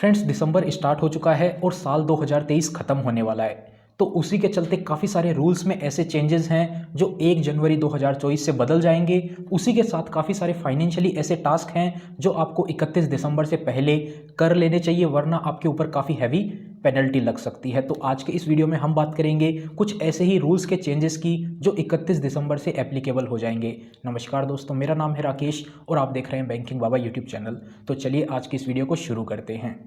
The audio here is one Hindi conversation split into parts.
फ्रेंड्स, दिसंबर स्टार्ट हो चुका है और साल 2023 खत्म होने वाला है। तो उसी के चलते काफ़ी सारे रूल्स में ऐसे चेंजेस हैं जो 1 जनवरी 2024 से बदल जाएंगे। उसी के साथ काफ़ी सारे फाइनेंशियली ऐसे टास्क हैं जो आपको 31 दिसंबर से पहले कर लेने चाहिए, वरना आपके ऊपर काफ़ी हैवी पेनल्टी लग सकती है। तो आज के इस वीडियो में हम बात करेंगे कुछ ऐसे ही रूल्स के चेंजेस की जो 31 दिसंबर से एप्लीकेबल हो जाएंगे। नमस्कार दोस्तों, मेरा नाम है राकेश और आप देख रहे हैं बैंकिंग बाबा यूट्यूब चैनल। तो चलिए आज की इस वीडियो को शुरू करते हैं।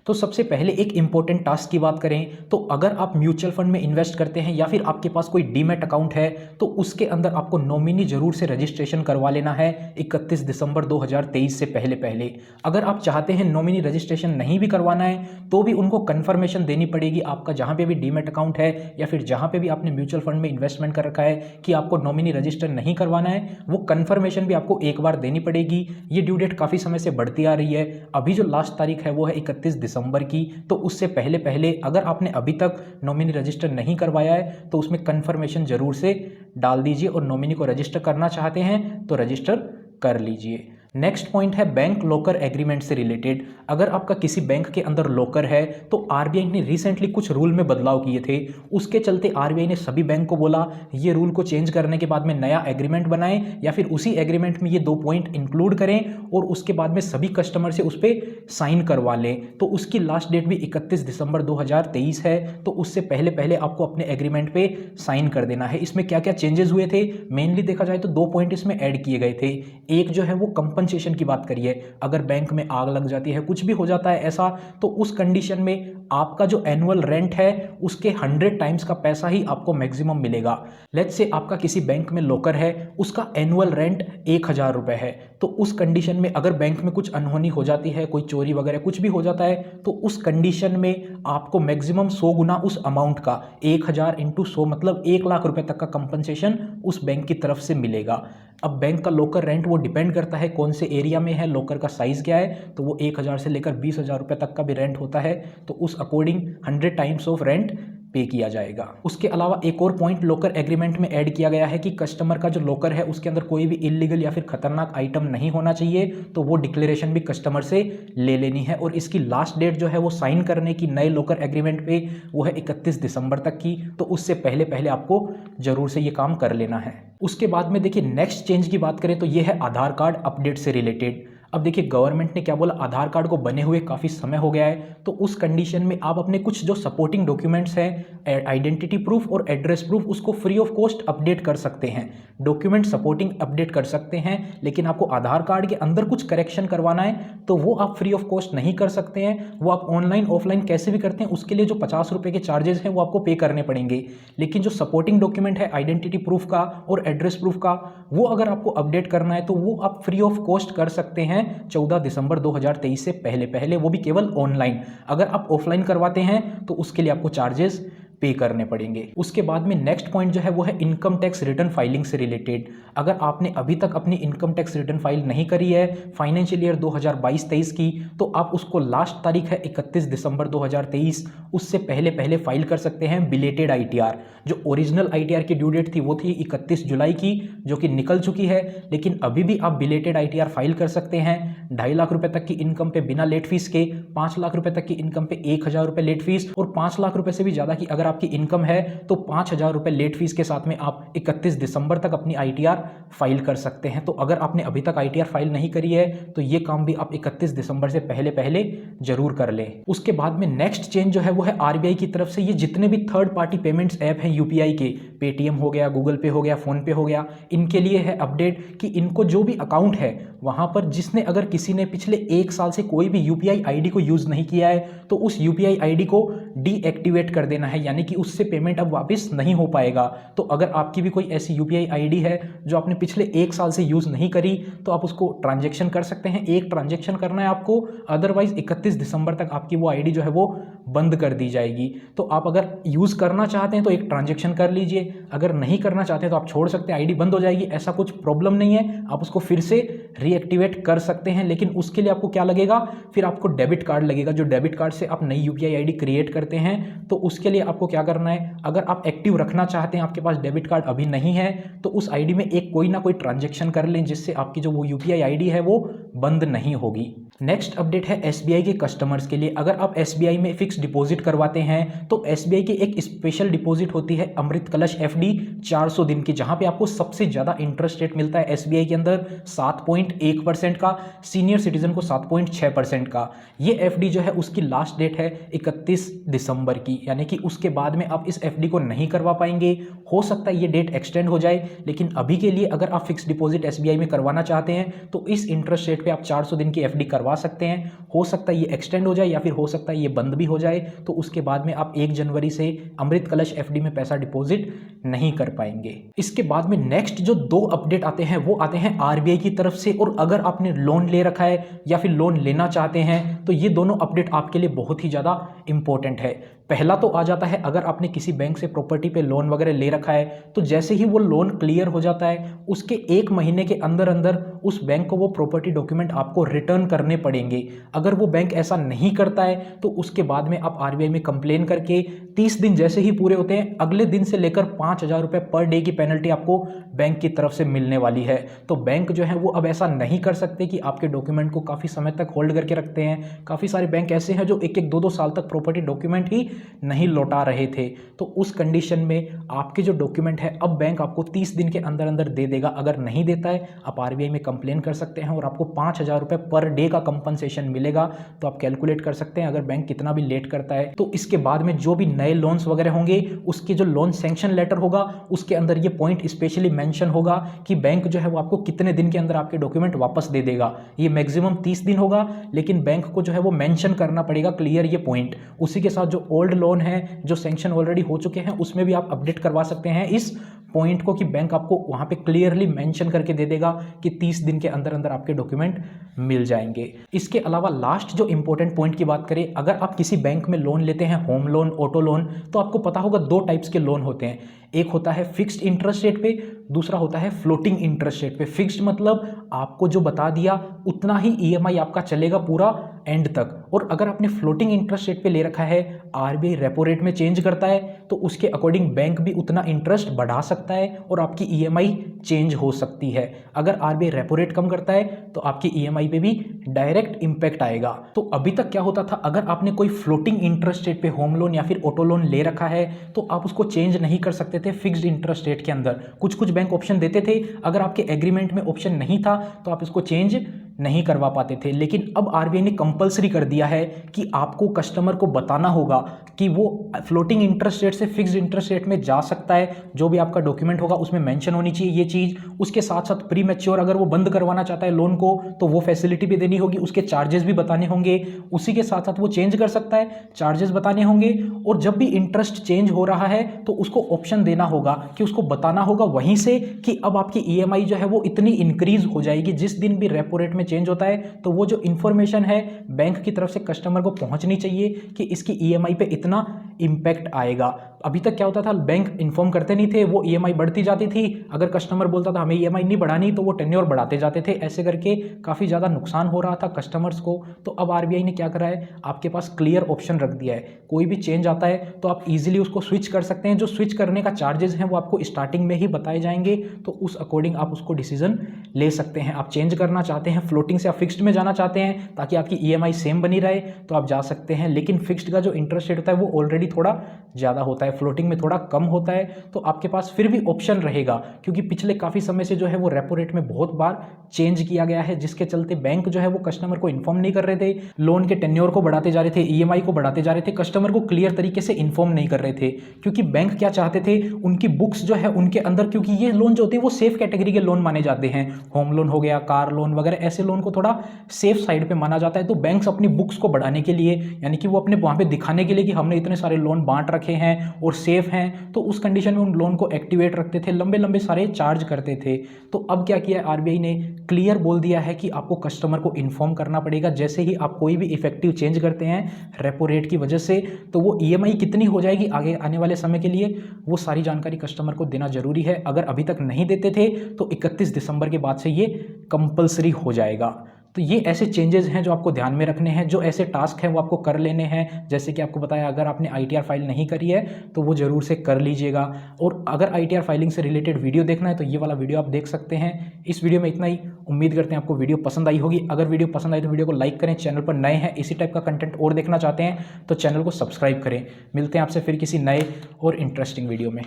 तो सबसे पहले एक इंपॉर्टेंट टास्क की बात करें तो अगर आप म्यूचुअल फंड में इन्वेस्ट करते हैं या फिर आपके पास कोई डीमैट अकाउंट है तो उसके अंदर आपको नॉमिनी जरूर से रजिस्ट्रेशन करवा लेना है 31 दिसंबर 2023 से पहले पहले। अगर आप चाहते हैं नॉमिनी रजिस्ट्रेशन नहीं भी करवाना है तो भी उनको कंफर्मेशन देनी पड़ेगी। आपका जहां पे भी डीमैट अकाउंट है या फिर जहां पे भी आपने म्यूचुअल फंड में इन्वेस्टमेंट कर रखा है कि आपको नॉमिनी रजिस्टर नहीं करवाना है, वो कंफर्मेशन भी आपको एक बार देनी पड़ेगी। ये ड्यू डेट काफ़ी समय से बढ़ती आ रही है। अभी जो लास्ट तारीख है वो है 31 दिसंबर की। तो उससे पहले पहले अगर आपने अभी तक नॉमिनी रजिस्टर नहीं करवाया है तो उसमें कंफर्मेशन जरूर से डाल दीजिए और नॉमिनी को रजिस्टर करना चाहते हैं तो रजिस्टर कर लीजिए। नेक्स्ट पॉइंट है बैंक लॉकर एग्रीमेंट से रिलेटेड। अगर आपका किसी बैंक के अंदर लॉकर है तो आरबीआई ने रिसेंटली कुछ रूल में बदलाव किए थे। उसके चलते आरबीआई ने सभी बैंक को बोला ये रूल को चेंज करने के बाद में नया एग्रीमेंट बनाएं या फिर उसी एग्रीमेंट में ये 2 पॉइंट इंक्लूड करें और उसके बाद में सभी कस्टमर से उस पर साइन करवा लें। तो उसकी लास्ट डेट भी 31 दिसंबर 2023 है। तो उससे पहले पहले आपको अपने एग्रीमेंट पे साइन कर देना है। इसमें क्या क्या चेंजेस हुए थे, मेनली देखा जाए तो 2 पॉइंट इसमें ऐड किए गए थे। एक जो है वो कंपनसेशन की बात करिए। अगर बैंक में आग लग जाती है, कुछ भी हो जाता है ऐसा, तो उस कंडीशन में आपका जो एनुअल रेंट है उसके 100 टाइम्स का पैसा ही आपको मैक्सिमम मिलेगा। लेट्स से आपका किसी बैंक में लॉकर है, उसका एनुअल रेंट 1000 रुपए है। तो उस कंडीशन में अगर बैंक में कुछ अनहोनी हो जाती है, कोई चोरी वगैरह कुछ भी हो जाता है, तो उस कंडीशन में आपको मैक्सिमम 100 गुना उस अमाउंट का 1000 इंटू 100 मतलब 1 लाख रुपए तक का कंपनसेशन उस बैंक की तरफ से मिलेगा। अब बैंक का लॉकर रेंट वो डिपेंड करता है कौन से एरिया में है, लॉकर का साइज क्या है, तो वो 1000 से लेकर 20,000 रुपए तक का भी रेंट होता है। तो उस अकॉर्डिंग 100 टाइम्स ऑफ रेंट पे किया जाएगा। उसके अलावा एक और पॉइंट लॉकर एग्रीमेंट में ऐड किया गया है कि कस्टमर का जो लॉकर है उसके अंदर कोई भी इलीगल या फिर खतरनाक आइटम नहीं होना चाहिए। तो वो डिक्लेरेशन भी कस्टमर से ले लेनी है और इसकी लास्ट डेट जो है वो साइन करने की नए लॉकर एग्रीमेंट पे वो है 31 दिसंबर तक की। तो उससे पहले पहले आपको जरूर से ये काम कर लेना है। उसके बाद में देखिए नेक्स्ट चेंज की बात करें तो ये है आधार कार्ड अपडेट से रिलेटेड। अब देखिए गवर्नमेंट ने क्या बोला, आधार कार्ड को बने हुए काफ़ी समय हो गया है। तो उस कंडीशन में आप अपने कुछ जो सपोर्टिंग डॉक्यूमेंट्स हैं, आइडेंटिटी प्रूफ और एड्रेस प्रूफ, उसको फ्री ऑफ कॉस्ट अपडेट कर सकते हैं। डॉक्यूमेंट सपोर्टिंग अपडेट कर सकते हैं, लेकिन आपको आधार कार्ड के अंदर कुछ करेक्शन करवाना है तो वो आप फ्री ऑफ कॉस्ट नहीं कर सकते हैं। वो आप ऑनलाइन ऑफलाइन कैसे भी करते हैं, उसके लिए जो 50 रुपये के चार्जेस हैं वो आपको पे करने पड़ेंगे। लेकिन जो सपोर्टिंग डॉक्यूमेंट है आइडेंटिटी प्रूफ का और एड्रेस प्रूफ का, वो अगर आपको अपडेट करना है तो वो आप फ्री ऑफ कॉस्ट कर सकते हैं 14 दिसंबर 2023 से पहले पहले, वो भी केवल ऑनलाइन। अगर आप ऑफलाइन करवाते हैं तो उसके लिए आपको चार्जेस पे करने पड़ेंगे। उसके बाद में नेक्स्ट पॉइंट जो है वो है इनकम टैक्स रिटर्न फाइलिंग से रिलेटेड। अगर आपने अभी तक अपनी इनकम टैक्स रिटर्न फाइल नहीं करी है फाइनेंशियल ईयर 2022-23 की, तो आप उसको लास्ट तारीख है 31 दिसंबर 2023, उससे पहले पहले फाइल कर सकते हैं बिलेटेड आईटीआर। जो ओरिजिनल आईटीआर की ड्यू डेट थी वो थी 31 जुलाई की, जो कि निकल चुकी है, लेकिन अभी भी आप बिलेटेड आईटीआर फाइल कर सकते हैं। 2.5 लाख रुपए तक की इनकम पे बिना लेट फीस के, 5 लाख रुपए तक की इनकम पे 1000 रुपए लेट फीस, और 5 लाख रुपए से भी ज्यादा की अगर आपकी इनकम है तो 5000 रुपए लेट फीस के साथ में आप 31 दिसंबर तक अपनी आईटीआर फाइल कर सकते हैं। तो अगर आपने अभी तक आईटीआर फाइल नहीं करी है तो ये काम भी आप 31 दिसंबर से पहले पहले जरूर कर लें। उसके बाद में नेक्स्ट चेंज जो है वो है आरबीआई की तरफ से ये जितने भी थर्ड पार्टी पेमेंट्स ऐप हैं यूपीआई के, पेटीएम हो गया, गूगल पे हो गया, फोन पे हो गया, इनके लिए है अपडेट कि इनको जो भी अकाउंट है वहां पर जिसने अगर किसी ने पिछले 1 साल से कोई भी यूपीआई आईडी को यूज नहीं किया है तो उस यूपीआई आईडी को डीएक्टिवेट कर देना है, यानी कि उससे पेमेंट अब वापस नहीं हो पाएगा। तो अगर आपकी भी कोई ऐसी यूपीआई आईडी है जो आपने पिछले 1 साल से यूज नहीं करी तो आप उसको ट्रांजैक्शन कर सकते हैं। एक ट्रांजैक्शन करना है आपको, अदरवाइज 31 दिसंबर तक आपकी वो आईडी जो है वो बंद कर दी जाएगी। तो आप अगर यूज करना चाहते हैं तो एक ट्रांजैक्शन कर लीजिए, अगर नहीं करना चाहते हैं तो आप छोड़ सकते हैं, आईडी बंद हो जाएगी, ऐसा कुछ प्रॉब्लम नहीं है। आप उसको फिर से रीएक्टिवेट कर सकते हैं, लेकिन उसके लिए आपको क्या लगेगा, फिर आपको डेबिट कार्ड लगेगा। जो डेबिट कार्ड से आप नई यूपीआई आईडी क्रिएट करते हैं तो उसके लिए आपको क्या करना है, अगर आप एक्टिव रखना चाहते हैं, आपके पास डेबिट कार्ड अभी नहीं है, तो उस आईडी में एक कोई ना कोई ट्रांजैक्शन कर लें जिससे आपकी जो वो यूपीआई आईडी है वो बंद नहीं होगी। नेक्स्ट अपडेट है एसबीआई के कस्टमर्स के लिए। अगर आप एसबीआई में फिक्स डिपॉजिट करवाते हैं तो एसबीआई की एक स्पेशल डिपॉजिट होती है अमृत कलश एफडी 400 दिन की, जहां पे आपको सबसे ज्यादा इंटरेस्ट रेट मिलता है एसबीआई के अंदर 7.1% का, सीनियर सिटीजन को 7.6% का। ये एफडी जो है उसकी लास्ट डेट है 31 दिसंबर की, यानी कि उसके बाद में आप इस एफडी को नहीं करवा पाएंगे। हो सकता है ये डेट एक्सटेंड हो जाए, लेकिन अभी के लिए अगर आप फिक्स डिपॉजिट एसबीआई में करवाना चाहते हैं तो इस इंटरेस्ट रेट पे आप 400 दिन की एफडी करवा सकते हैं। हो सकता है ये एक्सटेंड हो जाए या फिर हो सकता है ये बंद भी हो जाए, तो उसके बाद में आप 1 जनवरी से अमृत कलश एफडी में पैसा डिपॉजिट नहीं कर पाएंगे। इसके बाद में नेक्स्ट जो 2 अपडेट आते हैं वो आते हैं आरबीआई की तरफ से, और अगर आपने लोन ले रखा है या फिर लोन लेना चाहते हैं तो ये दोनों अपडेट आपके लिए बहुत ही ज़्यादा इंपॉर्टेंट है। पहला तो आ जाता है, अगर आपने किसी बैंक से प्रॉपर्टी पे लोन वगैरह ले रखा है तो जैसे ही वो लोन क्लियर हो जाता है उसके 1 महीने के अंदर अंदर उस बैंक को वो प्रॉपर्टी डॉक्यूमेंट आपको रिटर्न करने पड़ेंगे। अगर वो बैंक ऐसा नहीं करता है तो उसके बाद में आप आरबीआई में कंप्लेन करके 30 दिन जैसे ही पूरे होते हैं, अगले दिन से लेकर 5,000 रुपये पर डे की पेनल्टी आपको बैंक की तरफ से मिलने वाली है। तो बैंक जो है वो अब ऐसा नहीं कर सकते कि आपके डॉक्यूमेंट को काफ़ी समय तक होल्ड करके रखते हैं। काफ़ी सारे बैंक ऐसे हैं जो 1-1, 2-2 साल तक प्रॉपर्टी डॉक्यूमेंट ही नहीं लौटा रहे थे। तो उस कंडीशन में आपके जो डॉक्यूमेंट है अब बैंक आपको 30 दिन के अंदर अंदर दे देगा। अगर नहीं देता है आप आरबीआई में कंप्लेन कर सकते हैं और आपको 5,000 रुपये पर डे का कंपनसेशन मिलेगा। तो आप कैलकुलेट कर सकते हैं अगर बैंक कितना भी लेट करता है तो इसके बाद में जो भी नए लोन्स वगैरह होंगे उसके जो लोन सैंक्शन लेटर होगा उसके अंदर ये पॉइंट स्पेशली मेंशन होगा कि बैंक जो है वो आपको कितने दिन के अंदर आपके डॉक्यूमेंट वापस दे देगा। ये मैक्सिमम 30 दिन होगा, लेकिन बैंक को जो है वो मेंशन करना पड़ेगा क्लियर ये पॉइंट। उसी के साथ जो ओल्ड लोन है जो सैंक्शन ऑलरेडी हो चुके हैं उसमें भी आप अपडेट करवा सकते हैं इस पॉइंट को कि बैंक आपको वहां पे क्लियरली मेंशन करके दे देगा कि 30 दिन के अंदर अंदर आपके डॉक्यूमेंट मिल जाएंगे। इसके अलावा लास्ट जो इंपॉर्टेंट पॉइंट की बात करें, अगर आप किसी बैंक में लोन लेते हैं, होम लोन, ऑटो लोन, तो आपको पता होगा 2 टाइप्स के लोन होते हैं। एक होता है फिक्स्ड इंटरेस्ट रेट पे, दूसरा होता है फ्लोटिंग इंटरेस्ट रेट पे। फिक्स्ड मतलब आपको जो बता दिया उतना ही ईएमआई आपका चलेगा पूरा एंड तक, और अगर आपने फ्लोटिंग इंटरेस्ट रेट पे ले रखा है, आरबीआई रेपो रेट में चेंज करता है तो उसके अकॉर्डिंग बैंक भी उतना इंटरेस्ट बढ़ा सकता है और आपकी ईएमआई चेंज हो सकती है। अगर आरबीआई रेपो रेट कम करता है तो आपकी ईएमआई पे भी डायरेक्ट इंपैक्ट आएगा। तो अभी तक क्या होता था, अगर आपने कोई फ्लोटिंग इंटरेस्ट रेट पे होम लोन या फिर ऑटो लोन ले रखा है तो आप उसको चेंज नहीं कर सकते थे फिक्स्ड इंटरेस्ट रेट के अंदर। कुछ कुछ बैंक ऑप्शन देते थे, अगर आपके एग्रीमेंट में ऑप्शन नहीं था तो आप इसको चेंज नहीं करवा पाते थे। लेकिन अब आरबीआई ने कंपलसरी कर दिया है कि आपको कस्टमर को बताना होगा कि वो फ्लोटिंग इंटरेस्ट रेट से फिक्स्ड इंटरेस्ट रेट में जा सकता है। जो भी आपका डॉक्यूमेंट होगा उसमें मेंशन होनी चाहिए ये चीज़। उसके साथ साथ प्री मैच्योर अगर वो बंद करवाना चाहता है लोन को तो वो फैसिलिटी भी देनी होगी, उसके चार्जेस भी बताने होंगे। उसी के साथ साथ वो चेंज कर सकता है, चार्जेस बताने होंगे। और जब भी इंटरेस्ट चेंज हो रहा है तो उसको ऑप्शन देना होगा कि उसको बताना होगा वहीं से कि अब आपकी ईएमआई जो है वो इतनी इंक्रीज हो जाएगी। जिस दिन भी रेपो रेट में चेंज होता है तो वो जो इंफॉर्मेशन है बैंक की तरफ से कस्टमर को पहुंचनी चाहिए कि इसकी ईएमआई पे इतना इंपैक्ट आएगा। अभी तक क्या होता था, बैंक इन्फॉर्म करते नहीं थे, वो ईएमआई बढ़ती जाती थी। अगर कस्टमर बोलता था हमें ईएमआई नहीं बढ़ानी तो वो टेन्योर बढ़ाते जाते थे। ऐसे करके काफ़ी ज़्यादा नुकसान हो रहा था कस्टमर्स को। तो अब आरबीआई ने क्या करा है, आपके पास क्लियर ऑप्शन रख दिया है। कोई भी चेंज आता है तो आप इजीली उसको स्विच कर सकते हैं। जो स्विच करने का चार्जेस हैं वो आपको स्टार्टिंग में ही बताए जाएंगे, तो उस अकॉर्डिंग आप उसको डिसीजन ले सकते हैं। आप चेंज करना चाहते हैं, फ्लोटिंग से आप फिक्स्ड में जाना चाहते हैं ताकि आपकी ईएमआई सेम बनी रहे तो आप जा सकते हैं। लेकिन फिक्स्ड का जो इंटरेस्ट रेट होता है वो ऑलरेडी थोड़ा ज़्यादा होता है, फ्लोटिंग में थोड़ा कम होता है। तो आपके पास फिर भी ऑप्शन रहेगा, क्योंकि पिछले काफ़ी समय से जो है वो रेपो रेट में बहुत बार चेंज किया गया है, जिसके चलते बैंक जो है वो कस्टमर को इन्फॉर्म नहीं कर रहे थे। लोन के टेन्योर को बढ़ाते जा रहे थे, ईएमआई को बढ़ाते जा रहे थे, कस्टमर को क्लियर तरीके से इन्फॉर्म नहीं कर रहे थे। क्योंकि बैंक क्या चाहते थे, उनकी बुक्स जो है उनके अंदर, क्योंकि ये लोन जो होते हैं वो सेफ कैटेगरी के लोन माने जाते हैं। होम लोन हो गया, कार लोन वगैरह, ऐसे लोन को थोड़ा सेफ साइड पे माना जाता है। तो बैंक्स अपनी बुक्स को बढ़ाने के लिए, यानी कि वो अपने वहाँ पे दिखाने के लिए कि हमने इतने सारे लोन बांट रखे हैं और सेफ हैं, तो उस कंडीशन में उन लोन को एक्टिवेट रखते थे, लंबे लंबे सारे चार्ज करते थे। तो अब क्या किया आरबीआई ने, क्लियर बोल दिया है कि आपको कस्टमर को इन्फॉर्म करना पड़ेगा जैसे ही आप कोई भी इफेक्टिव चेंज करते हैं रेपो रेट की वजह से। तो वो ईएमआई कितनी हो जाएगी आगे आने वाले समय के लिए, वो सारी जानकारी कस्टमर को देना जरूरी है। अगर अभी तक नहीं देते थे तो 31 दिसंबर के बाद से ये कंपलसरी हो जाएगा। तो ये ऐसे चेंजेस हैं जो आपको ध्यान में रखने हैं, जो ऐसे टास्क हैं वो आपको कर लेने हैं। जैसे कि आपको बताया, अगर आपने ITR फाइल नहीं करी है तो वो ज़रूर से कर लीजिएगा। और अगर ITR फाइलिंग से रिलेटेड वीडियो देखना है तो ये वाला वीडियो आप देख सकते हैं। इस वीडियो में इतना ही। उम्मीद करते हैं आपको वीडियो पसंद आई होगी। अगर वीडियो पसंद आई तो वीडियो को लाइक करें। चैनल पर नए हैं, इसी टाइप का कंटेंट और देखना चाहते हैं तो चैनल को सब्सक्राइब करें। मिलते हैं आपसे फिर किसी नए और इंटरेस्टिंग वीडियो में।